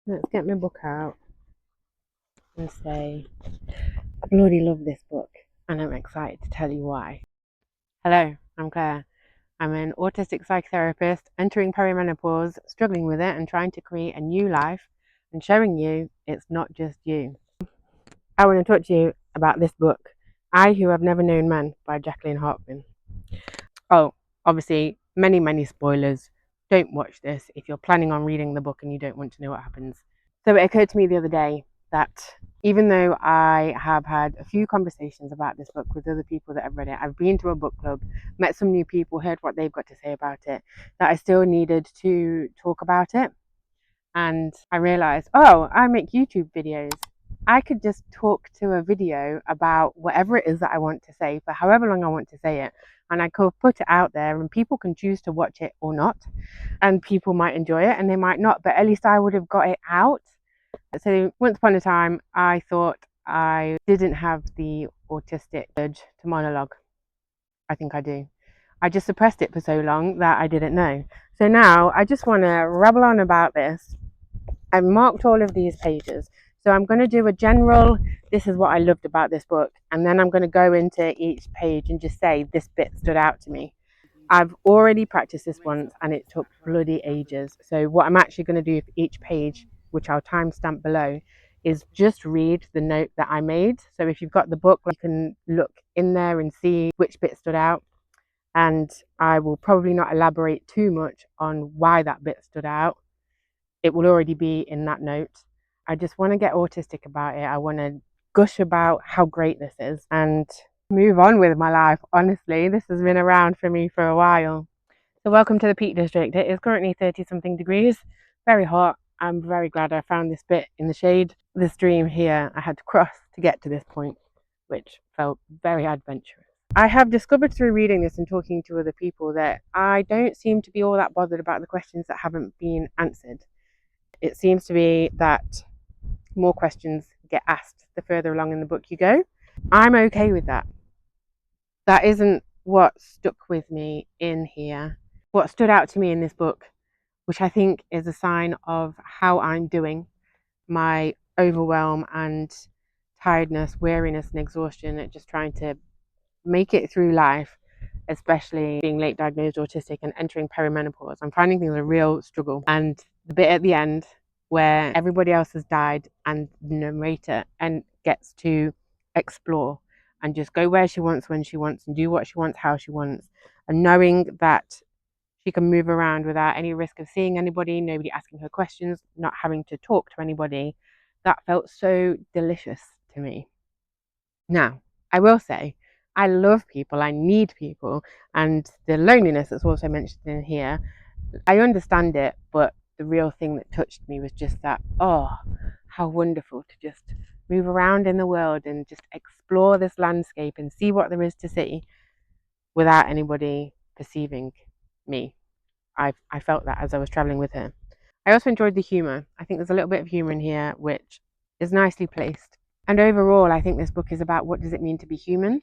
Let's get my book out and say, I bloody love this book and I'm excited to tell you why. Hello, I'm Claire. I'm an autistic psychotherapist entering perimenopause, struggling with it and trying to create a new life and showing you it's not just you. I want to talk to you about this book, I Who Have Never Known Man by Jacqueline Hartman. Oh, obviously, many spoilers. Don't watch this if you're planning on reading the book and you don't want to know what happens. So it occurred to me the other day that even though I have had a few conversations about this book with other people that have read it, I've been to a book club, met some new people, heard what they've got to say about it, that I still needed to talk about it. And I realized, oh, I make YouTube videos. I could just talk to a video about whatever it is that I want to say for however long I want to say it. And I could put it out there and people can choose to watch it or not. And people might enjoy it and they might not, but at least I would have got it out. So once upon a time, I thought I didn't have the autistic urge to monologue. I think I do. I just suppressed it for so long that I didn't know. So now I just want to rabble on about this. I've marked all of these pages. So I'm going to do a general, this is what I loved about this book. And then I'm going to go into each page and just say, this bit stood out to me. I've already practiced this once and it took bloody ages. So what I'm actually going to do for each page, which I'll timestamp below, is just read the note that I made. So if you've got the book, you can look in there and see which bit stood out. And I will probably not elaborate too much on why that bit stood out. It will already be in that note. I just want to get autistic about it. I want to gush about how great this is and move on with my life. Honestly, this has been around for me for a while. So welcome to the Peak District. It is currently 30 something degrees, very hot. I'm very glad I found this bit in the shade. The stream here I had to cross to get to this point, which felt very adventurous. I have discovered through reading this and talking to other people that I don't seem to be all that bothered about the questions that haven't been answered. It seems to be that more questions get asked the further along in the book you go. I'm okay with that. That isn't what stuck with me in here. What stood out to me in this book, which I think is a sign of how I'm doing, my overwhelm and tiredness, weariness, and exhaustion at just trying to make it through life, especially being late diagnosed autistic and entering perimenopause. I'm finding things a real struggle. And the bit at the end where everybody else has died and the narrator and gets to explore and just go where she wants when she wants and do what she wants how she wants, and knowing that she can move around without any risk of seeing anybody, nobody asking her questions, not having to talk to anybody, that felt so delicious to me. Now, I will say, I love people, I need people, and the loneliness that's also mentioned in here, I understand it, but the real thing that touched me was just that, oh, how wonderful to just move around in the world and just explore this landscape and see what there is to see without anybody perceiving me. I felt that as I was traveling with her. I also enjoyed the humor. I think there's a little bit of humor in here which is nicely placed. And overall, I think this book is about what does it mean to be human?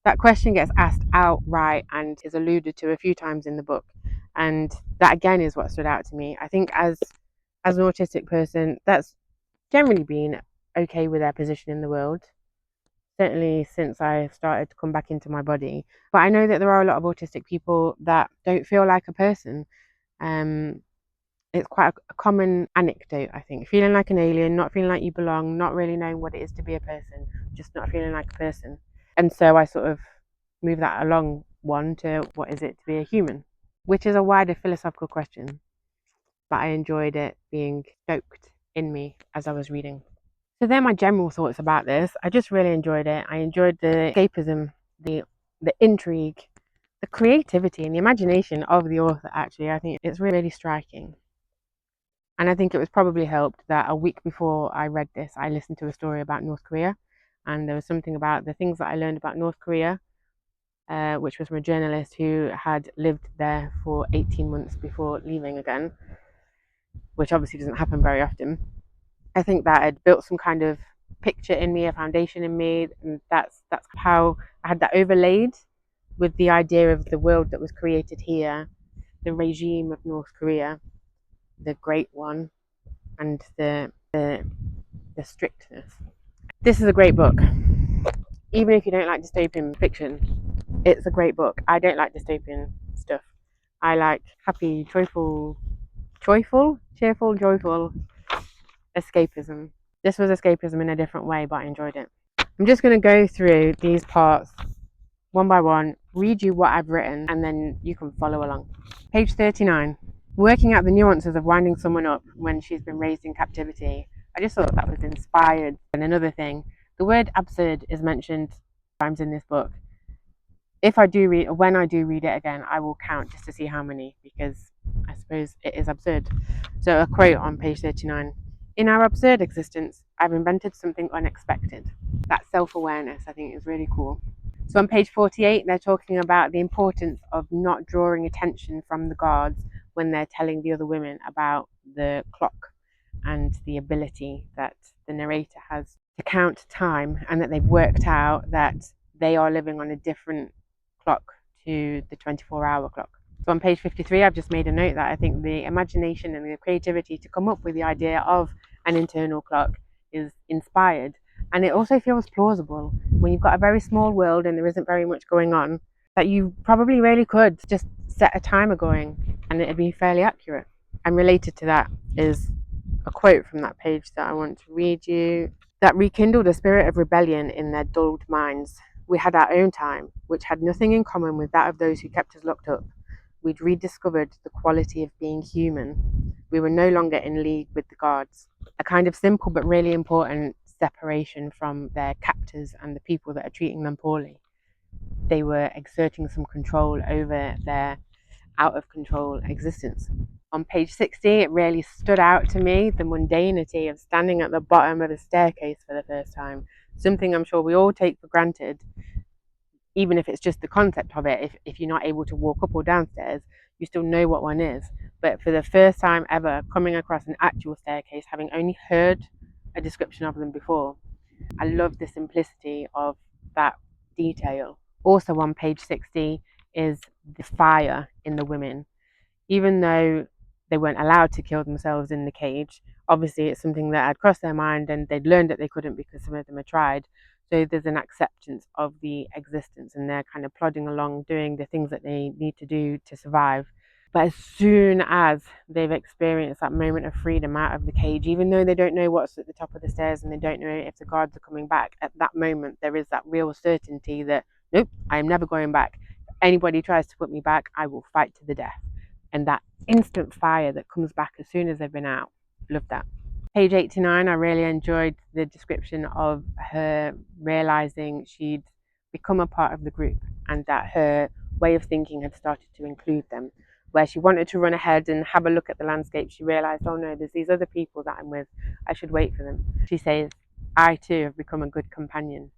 That question gets asked outright and is alluded to a few times in the book. And that again is what stood out to me. I think as an autistic person, that's generally been okay with their position in the world. Certainly since I started to come back into my body. But I know that there are a lot of autistic people that don't feel like a person. Um, it's quite a common anecdote, I think. Feeling like an alien, not feeling like you belong, not really knowing what it is to be a person, just not feeling like a person. And so I sort of move that along one to what is it to be a human, which is a wider philosophical question. But I enjoyed it being stoked in me as I was reading. So they're my general thoughts about this. I just really enjoyed it. I enjoyed the escapism, the intrigue, the creativity and the imagination of the author actually. I think it's really striking. And I think it was probably helped that a week before I read this, I listened to a story about North Korea. And there was something about the things that I learned about North Korea, which was from a journalist who had lived there for 18 months before leaving again, which obviously doesn't happen very often. I think that had built some kind of picture in me, a foundation in me, and that's how I had that overlaid with the idea of the world that was created here, the regime of North Korea, the great one, and the strictness. This is a great book. Even if you don't like dystopian fiction, it's a great book. I don't like dystopian stuff. I like happy, joyful escapism. This was escapism in a different way, but I enjoyed it. I'm just going to go through these parts one by one, read you what I've written, and then you can follow along. Page 39. Working out the nuances of winding someone up when she's been raised in captivity. I just thought that was inspired. And another thing, the word absurd is mentioned times in this book. When I do read it again, I will count just to see how many, because I suppose it is absurd. So a quote on page 39. In our absurd existence, I've invented something unexpected. That self-awareness, I think, is really cool. So on page 48, they're talking about the importance of not drawing attention from the guards when they're telling the other women about the clock and the ability that the narrator has to count time, and that they've worked out that they are living on a different clock to the 24-hour clock. So on page 53, I've just made a note that I think the imagination and the creativity to come up with the idea of an internal clock is inspired. And it also feels plausible when you've got a very small world and there isn't very much going on, that you probably really could just set a timer going and it'd be fairly accurate. And related to that is a quote from that page that I want to read you. That rekindled a spirit of rebellion in their dulled minds. We had our own time, which had nothing in common with that of those who kept us locked up. We'd rediscovered the quality of being human. We were no longer in league with the guards. A kind of simple but really important separation from their captors and the people that are treating them poorly. They were exerting some control over their out of control existence. On page 60, it really stood out to me, the mundanity of standing at the bottom of a staircase for the first time. Something I'm sure we all take for granted, even if it's just the concept of it. If you're not able to walk up or downstairs, you still know what one is. But for the first time ever, coming across an actual staircase, having only heard a description of them before, I love the simplicity of that detail. Also on page 60 is the fire in the women. Even though they weren't allowed to kill themselves in the cage, obviously it's something that had crossed their mind and they'd learned that they couldn't because some of them had tried. So there's an acceptance of the existence and they're kind of plodding along doing the things that they need to do to survive. But as soon as they've experienced that moment of freedom out of the cage, even though they don't know what's at the top of the stairs and they don't know if the guards are coming back, at that moment there is that real certainty that, nope, I am never going back. If anybody tries to put me back, I will fight to the death. And that instant fire that comes back as soon as they've been out. Love that. Page 89, I really enjoyed the description of her realizing she'd become a part of the group and that her way of thinking had started to include them. Where she wanted to run ahead and have a look at the landscape, she realized, oh no, there's these other people that I'm with. I should wait for them. She says, I too have become a good companion.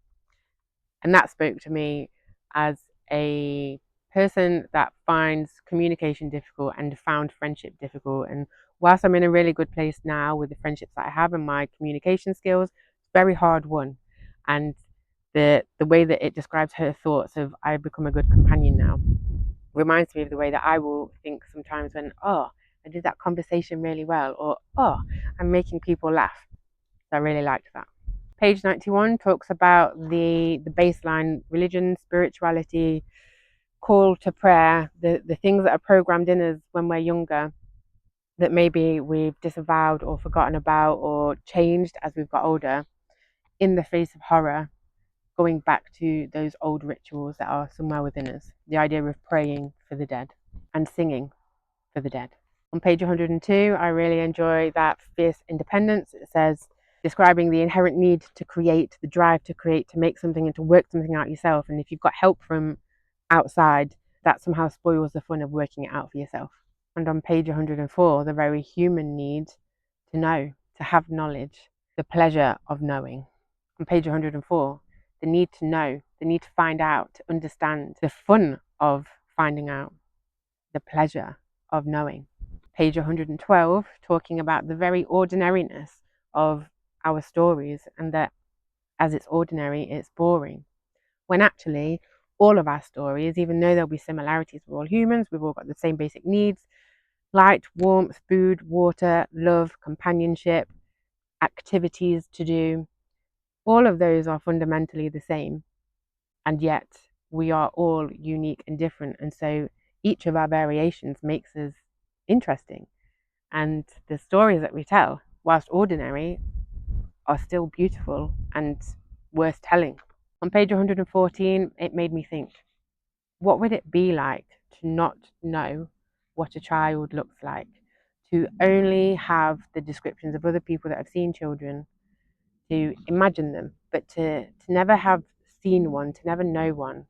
And that spoke to me as a person that finds communication difficult and found friendship difficult. And whilst I'm in a really good place now with the friendships that I have and my communication skills, it's very hard won. And the way that it describes her thoughts of I've become a good companion now reminds me of the way that I will think sometimes when, oh, I did that conversation really well, or oh, I'm making people laugh. So I really liked that. Page 91 talks about the baseline religion, spirituality, call to prayer, the things that are programmed in us when we're younger that maybe we've disavowed or forgotten about or changed as we've got older. In the face of horror, going back to those old rituals that are somewhere within us. The idea of praying for the dead and singing for the dead. On page 102, I really enjoy that fierce independence. It says, describing the inherent need to create, the drive to create, to make something and to work something out yourself. And if you've got help from outside, that somehow spoils the fun of working it out for yourself. And on page 104, the very human need to know, to have knowledge, the pleasure of knowing. On page 104, the need to know, the need to find out, to understand, the fun of finding out, the pleasure of knowing. Page 112, talking about the very ordinariness of our stories and that as it's ordinary, it's boring. When actually, all of our stories, even though there'll be similarities, we're all humans, we've all got the same basic needs, Light, warmth, food, water, love, companionship, activities to do, all of those are fundamentally the same. And yet we are all unique and different. And so each of our variations makes us interesting. And the stories that we tell, whilst ordinary, are still beautiful and worth telling. On page 114, it made me think, what would it be like to not know what a child looks like? To only have the descriptions of other people that have seen children, to imagine them, but to never have seen one, to never know one.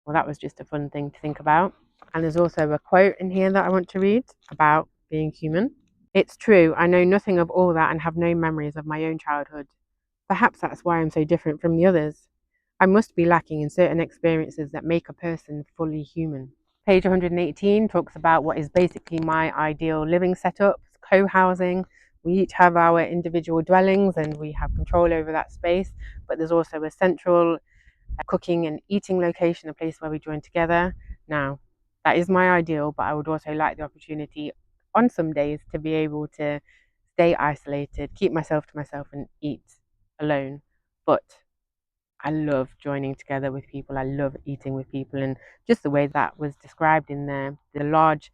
Well, that was just a fun thing to think about. And there's also a quote in here that I want to read about being human. It's true, I know nothing of all that and have no memories of my own childhood. Perhaps that's why I'm so different from the others. I must be lacking in certain experiences that make a person fully human. Page 118 talks about what is basically my ideal living setup, co-housing. We each have our individual dwellings and we have control over that space, but there's also a central cooking and eating location, a place where we join together. Now, that is my ideal, but I would also like the opportunity on some days to be able to stay isolated, keep myself to myself, and eat alone. But I love joining together with people. I love eating with people, and just the way that was described in there, the large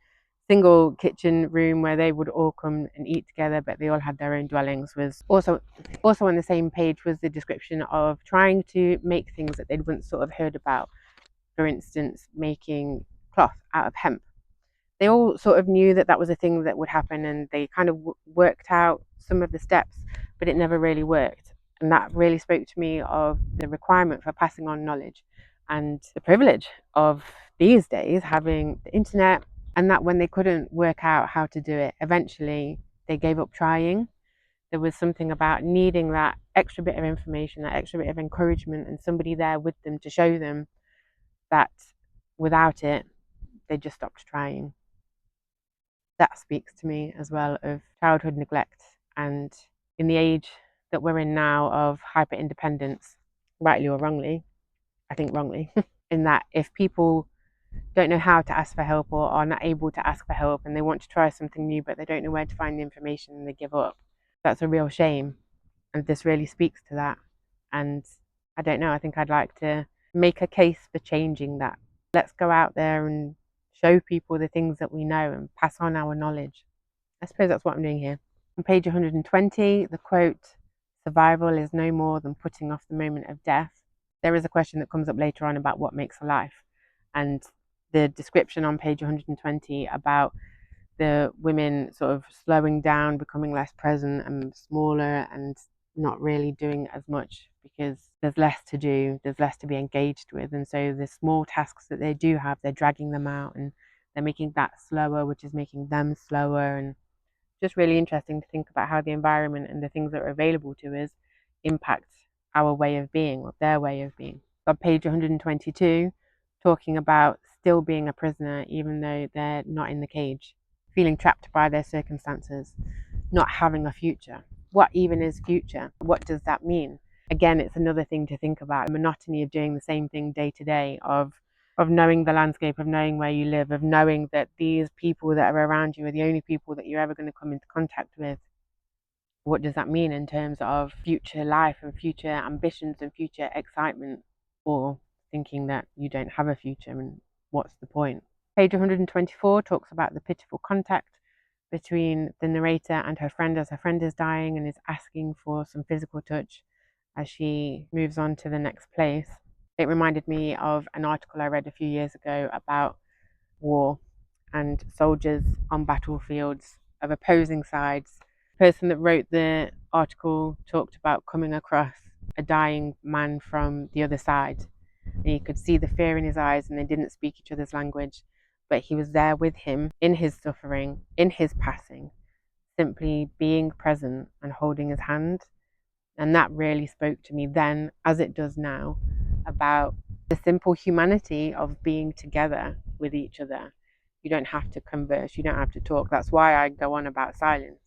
single kitchen room where they would all come and eat together, but they all had their own dwellings, was also on the same page was the description of trying to make things that they'd once sort of heard about. For instance, making cloth out of hemp. They all sort of knew that that was a thing that would happen, and they kind of worked out some of the steps, but it never really worked. And that really spoke to me of the requirement for passing on knowledge and the privilege of these days having the internet, and that when they couldn't work out how to do it, eventually they gave up trying. There was something about needing that extra bit of information, that extra bit of encouragement, and somebody there with them to show them that without it, they just stopped trying. That speaks to me as well of childhood neglect, and in the age that we're in now of hyper independence, rightly or wrongly, I think wrongly, in that if people don't know how to ask for help or are not able to ask for help and they want to try something new but they don't know where to find the information and they give up, that's a real shame. And this really speaks to that. And I don't know, I think I'd like to make a case for changing that. Let's go out there and show people the things that we know and pass on our knowledge. I suppose that's what I'm doing here. On page 120, the quote, survival is no more than putting off the moment of death. There is a question that comes up later on about what makes a life. And the description on page 120 about the women sort of slowing down, becoming less present and smaller and not really doing as much because there's less to do, there's less to be engaged with. And so the small tasks that they do have, they're dragging them out and they're making that slower, which is making them slower. And just really interesting to think about how the environment and the things that are available to us impact our way of being or their way of being. On page 122, talking about still being a prisoner even though they're not in the cage, feeling trapped by their circumstances, not having a future. What even is future? What does that mean? Again, it's another thing to think about, the monotony of doing the same thing day to day, of knowing the landscape, of knowing where you live, of knowing that these people that are around you are the only people that you're ever going to come into contact with. What does that mean in terms of future life and future ambitions and future excitement, or thinking that you don't have a future and what's the point? Page 124 talks about the pitiful contact between the narrator and her friend as her friend is dying and is asking for some physical touch as she moves on to the next place. It reminded me of an article I read a few years ago about war and soldiers on battlefields of opposing sides. The person that wrote the article talked about coming across a dying man from the other side. And you could see the fear in his eyes, and they didn't speak each other's language, but he was there with him in his suffering, in his passing, simply being present and holding his hand. And that really spoke to me then, as it does now, about the simple humanity of being together with each other. You don't have to converse, you don't have to talk. That's why I go on about silence.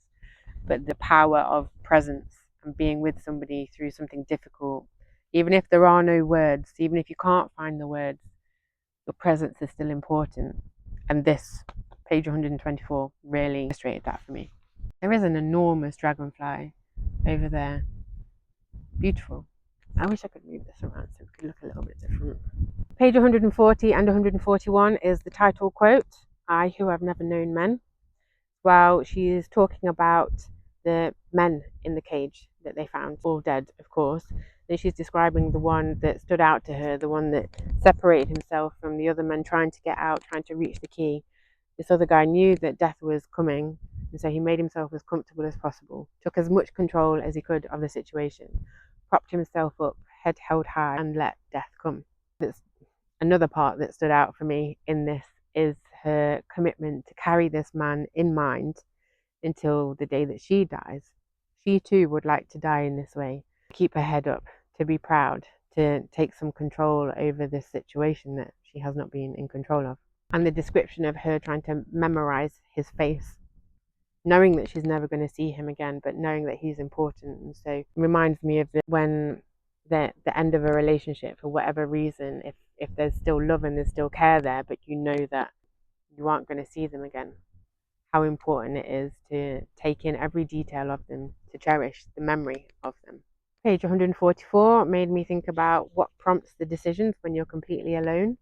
But the power of presence and being with somebody through something difficult, even if there are no words, even if you can't find the words, your presence is still important. And this Page 124 really illustrated that for me. There is an enormous dragonfly over there. Beautiful. I wish I could move this around so it could look a little bit different. Page 140 and 141 is the title quote, "I who have never known men." While she is talking about the men in the cage that they found, all dead, of course. Then she's describing the one that stood out to her, the one that separated himself from the other men trying to get out, trying to reach the key. This other guy knew that death was coming, and so he made himself as comfortable as possible, took as much control as he could of the situation, propped himself up, head held high, and let death come. That's another part that stood out for me in this is her commitment to carry this man in mind until the day that she dies. She too would like to die in this way, keep her head up, to be proud, to take some control over this situation that she has not been in control of. And the description of her trying to memorize his face, knowing that she's never going to see him again, but knowing that he's important. And so it reminds me of when the end of a relationship, for whatever reason, if there's still love and there's still care there, but you know that you aren't going to see them again, how important it is to take in every detail of them, to cherish the memory of them. Page 144 made me think about what prompts the decisions when you're completely alone,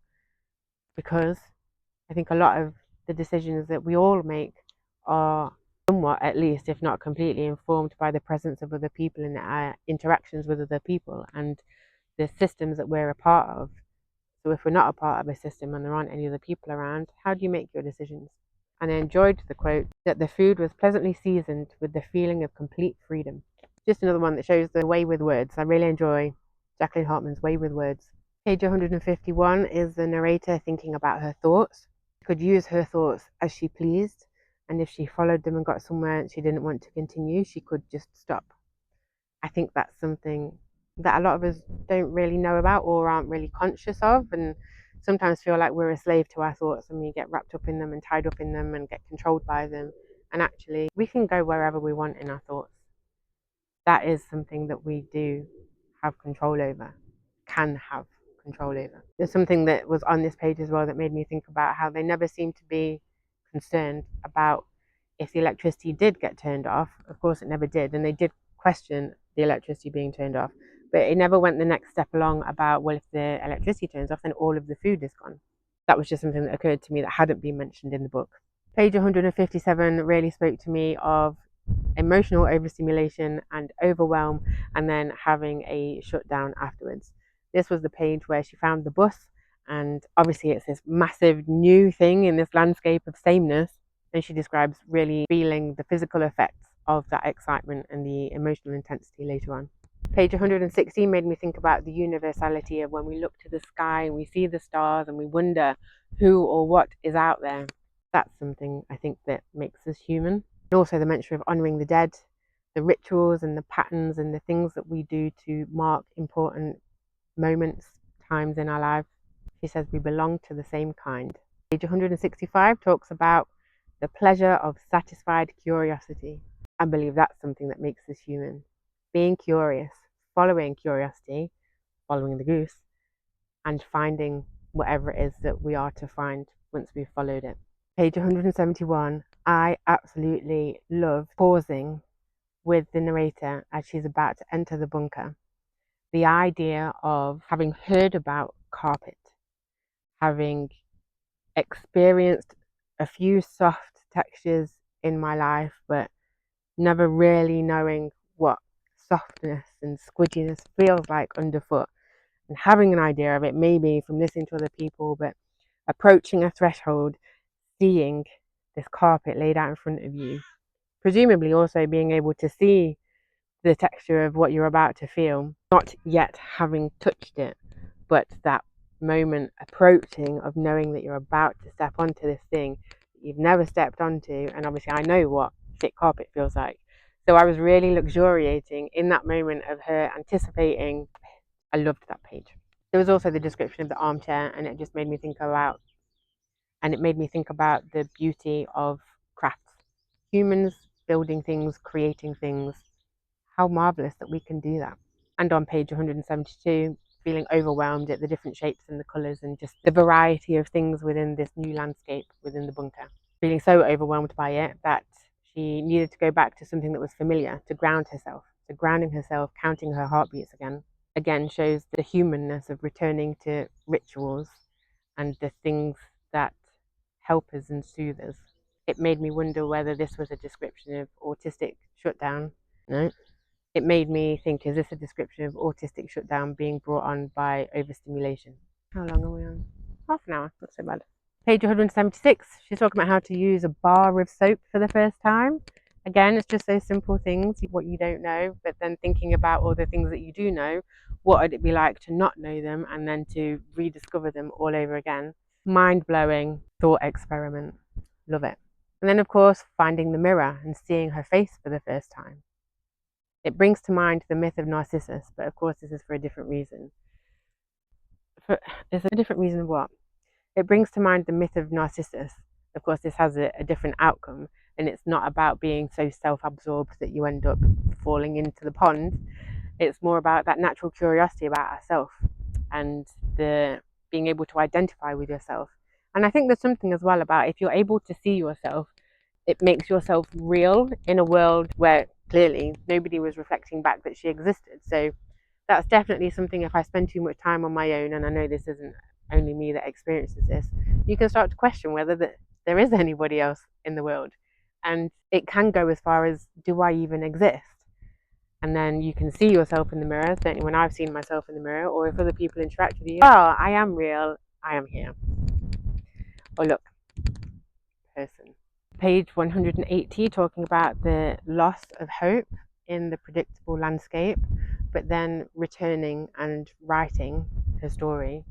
because I think a lot of the decisions that we all make are somewhat, at least, if not completely, informed by the presence of other people and our interactions with other people and the systems that we're a part of. So if we're not a part of a system and there aren't any other people around, how do you make your decisions? And I enjoyed the quote that the food was pleasantly seasoned with the feeling of complete freedom. Just another one that shows the way with words. I really enjoy Jacqueline Hartman's way with words. Page 151 is the narrator thinking about her thoughts. She could use her thoughts as she pleased, and if she followed them and got somewhere and she didn't want to continue, she could just stop. I think that's something that a lot of us don't really know about or aren't really conscious of, and sometimes feel like we're a slave to our thoughts and we get wrapped up in them and tied up in them and get controlled by them. And actually, we can go wherever we want in our thoughts. That is something that we do have control over, can have control over. There's something that was on this page as well that made me think about how they never seem to be concerned about if the electricity did get turned off. Of course, it never did, and they did question the electricity being turned off, but it never went the next step along about, well, if the electricity turns off, then all of the food is gone. That was just something that occurred to me that hadn't been mentioned in the book. Page 157 really spoke to me of emotional overstimulation and overwhelm, and then having a shutdown afterwards. This was the page where she found the bus, and obviously it's this massive new thing in this landscape of sameness, and she describes really feeling the physical effects of that excitement and the emotional intensity later on. Page 160 made me think about the universality of when we look to the sky and we see the stars and we wonder who or what is out there. That's something I think that makes us human. And also the mention of honouring the dead, the rituals and the patterns and the things that we do to mark important moments, times in our lives. She says we belong to the same kind. Page 165 talks about the pleasure of satisfied curiosity. I believe that's something that makes us human. Being curious, following curiosity, following the goose, and finding whatever it is that we are to find once we've followed it. Page 171, I absolutely love pausing with the narrator as she's about to enter the bunker. The idea of having heard about carpet, having experienced a few soft textures in my life, but never really knowing what softness and squidginess feels like underfoot, and having an idea of it maybe from listening to other people, but approaching a threshold, seeing this carpet laid out in front of you, presumably also being able to see the texture of what you're about to feel, not yet having touched it, but that moment approaching of knowing that you're about to step onto this thing that you've never stepped onto. And obviously I know what thick carpet feels like, so I was really luxuriating in that moment of her anticipating. I loved that page. There was also the description of the armchair, and it just made me think about, and it made me think about the beauty of crafts, humans building things, creating things. How marvelous that we can do that. And on page 172, feeling overwhelmed at the different shapes and the colours and just the variety of things within this new landscape within the bunker. feeling so overwhelmed by it that she needed to go back to something that was familiar to ground herself. So grounding herself, counting her heartbeats again shows the humanness of returning to rituals and the things that help us and soothe us. It made me wonder whether this was a description of autistic shutdown. No. It made me think, is this a description of autistic shutdown being brought on by overstimulation? How long are we on? Half an hour, not so bad. Page 176, she's talking about how to use a bar of soap for the first time. Again, it's just those simple things, what you don't know, but then thinking about all the things that you do know, what would it be like to not know them and then to rediscover them all over again? Mind-blowing thought experiment. Love it. And then, of course, finding the mirror and seeing her face for the first time. It brings to mind the myth of Narcissus, but of course this is for a different reason. It's a different reason of what? It brings to mind the myth of Narcissus. Of course, this has a different outcome, and it's not about being so self-absorbed that you end up falling into the pond. It's more about that natural curiosity about ourselves and the being able to identify with yourself. And I think there's something as well about if you're able to see yourself, it makes yourself real in a world where clearly nobody was reflecting back that she existed. So that's definitely something, if I spend too much time on my own, and I know this isn't only me that experiences this, you can start to question whether there is anybody else in the world. And it can go as far as, do I even exist? And then you can see yourself in the mirror, certainly when I've seen myself in the mirror, or if other people interact with you, oh, I am real, I am here. Oh, look, person. Page 180, talking about the loss of hope in the predictable landscape, but then returning and writing her story,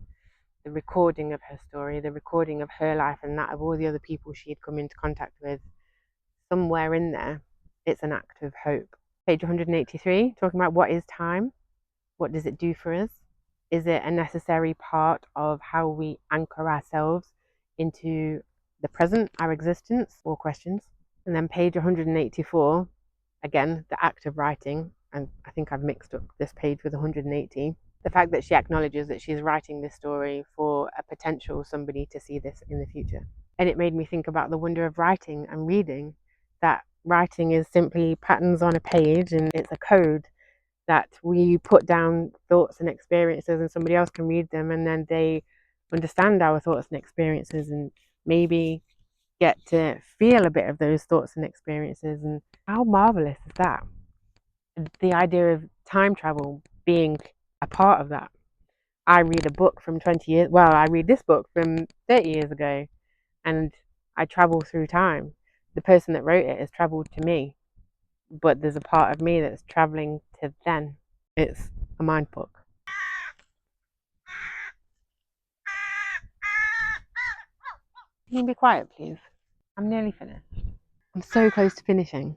the recording of her story, the recording of her life and that of all the other people she had come into contact with. Somewhere in there, it's an act of hope. Page 183, talking about what is time? What does it do for us? Is it a necessary part of how we anchor ourselves into the present, our existence? More questions. And then page 184, again, the act of writing. And I think I've mixed up this page with 180. The fact that she acknowledges that she's writing this story for a potential somebody to see this in the future. And it made me think about the wonder of writing and reading, that writing is simply patterns on a page and it's a code that we put down thoughts and experiences and somebody else can read them and then they understand our thoughts and experiences and maybe get to feel a bit of those thoughts and experiences. And how marvelous is that? The idea of time travel being a part of that. I read a book from 20 years, well, I read this book from 30 years ago and I travel through time. The person that wrote it has traveled to me, but there's a part of me that's traveling to then. It's a mind book. Can you be quiet, please? I'm nearly finished. I'm so close to finishing.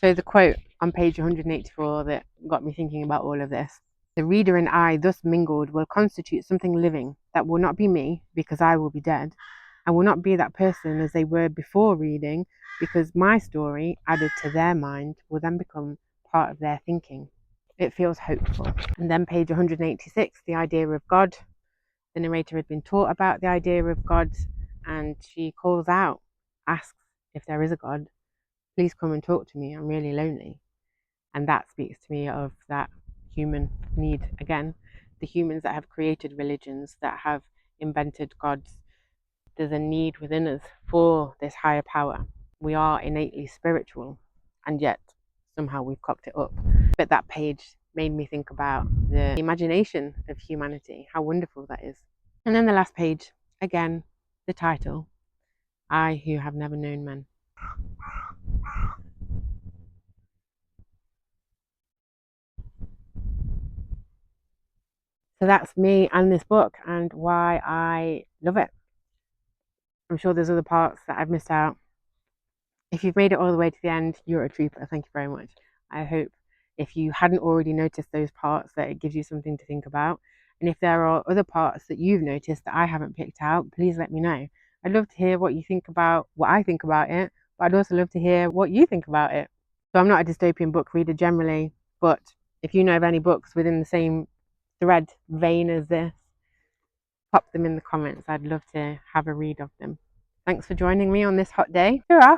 So the quote on page 184 that got me thinking about all of this. The reader and I thus mingled will constitute something living that will not be me because I will be dead, and will not be that person as they were before reading because my story added to their mind will then become part of their thinking. It feels hopeful. And then page 186, the idea of God. The narrator had been taught about the idea of God and she calls out, asks if there is a God, please come and talk to me, I'm really lonely. And that speaks to me of that human need again, the humans that have created religions, that have invented gods. There's a need within us for this higher power. We are innately spiritual, and yet somehow we've cocked it up. But that page made me think about the imagination of humanity, how wonderful that is. And then the last page, again, the title, I Who Have Never Known Men. So that's me and this book and why I love it. I'm sure there's other parts that I've missed out. If you've made it all the way to the end, you're a trooper. Thank you very much. I hope if you hadn't already noticed those parts that it gives you something to think about. And if there are other parts that you've noticed that I haven't picked out, please let me know. I'd love to hear what you think about what I think about it, but I'd also love to hear what you think about it. So I'm not a dystopian book reader generally, but if you know of any books within the same thread vein as this, pop them in the comments. I'd love to have a read of them. Thanks for joining me on this hot day. Ta-ra!